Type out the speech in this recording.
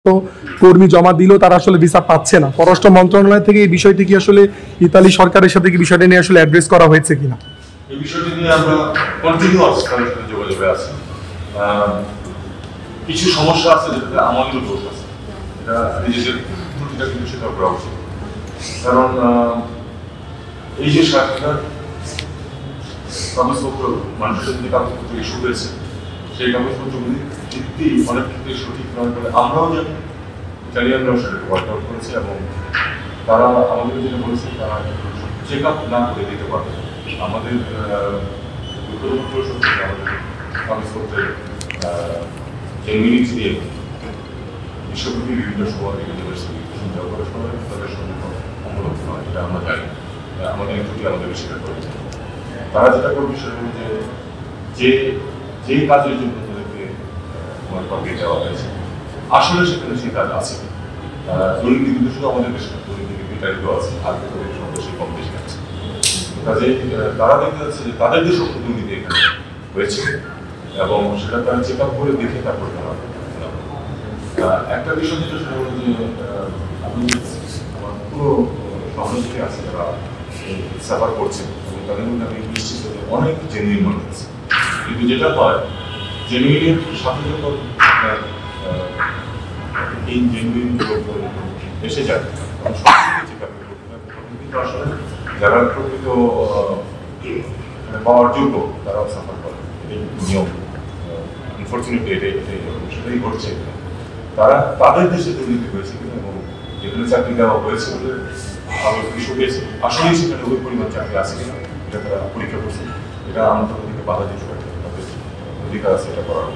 তো কর্মী জমা দিলেও তারা আসলে ভিসা পাচ্ছে না। পররাষ্ট্র মন্ত্রণালয় থেকে এই বিষয়টি কি আসলে ইতালি সরকারের সাথে কি বিষয়টা নিয়ে আসলে অ্যাড্রেস করা হয়েছে কিনা? এই বিষয়টি নিয়ে আমরা কন্টিনিউয়াস তাদের সাথে যোগাযোগে আছি। কিছু সমস্যা আছে যেটাতে আমাদেরও দোষ আছে, এটা নিজেদের ত্রুটিটা কিন্তু স্বীকার করা উচিত। কারণ এই যে সরকার কাগজপত্র মানুষের যে কাগজপত্র ইস্যু হয়েছে, সেই কাগজপত্রগুলি ভিত্তি অনেক ক্ষেত্রে সঠিক নয় বলে আমরাও জানি, ইটালিয়ানরাও সেটাকে ওয়ার্ক আউট করেছে এবং তারা আমাদের যেটা বলেছে তারা চেক আপ না করে দিতে পারবে। আমাদের আমাদের কাগজপত্রের যে মিনিট দিয়ে বিশ্বব্যাপী বিভিন্ন সময় বিভিন্ন দেওয়া করার সময় তাদের সঙ্গে অমূলক নয়, এটা আমরা জানি। আমাদের ত্রুটি আমাদেরকে স্বীকার করে তারা যেটা করবে সেটা হলো যে কাজের জন্য তাদেরকে তোমার পাঠিয়ে দেওয়া হয়েছে আসলে সেখানে সেই কাজ আছে। দুর্নীতি কিন্তু শুধু আমাদের দেশে দুর্নীতি বিতাড়িত আছে, আর সব দেশে কম বেশি আছে। কাজে তারা দেখতে যাচ্ছে যে তাদের দেশেও দুর্নীতি এখানে হয়েছে এবং সেটা তারা চেক আপ করে দেখে তারপরে তারা একটা বিষয় যেটা সেটা হলো যে আমি আমার পুরো সহানুভূতি আছে যারা সাফার করছে এবং তাদের মধ্যে আমি নিশ্চিত যে অনেক জেনুইন মানুষ আছে, কিন্তু যেটা হয় জেনুইনের সাথে যখন ইনজেনুইন এসে যায় তখন সবকিছু চেক আপ করতে হবে। তখন কিন্তু আসলে যারা প্রকৃত পাওয়ার যোগ্য তারাও সাফার করে, এটাই নিয়ম। আনফর্চুনেটলি সেটাই ঘটছে। তারা তাদের দেশে দুর্নীতি হয়েছে কিনা এবং যেখানে চাকরি দেওয়া হয়েছে বলে ইস্যু হয়েছে আসলেই সেখানে ওই পরিমাণ চাকরি আছে কিনা এটা তারা পরীক্ষা করছে। এটা আমাদের বাধা দিতে পারে, তাদের অধিকার আছে এটা করার।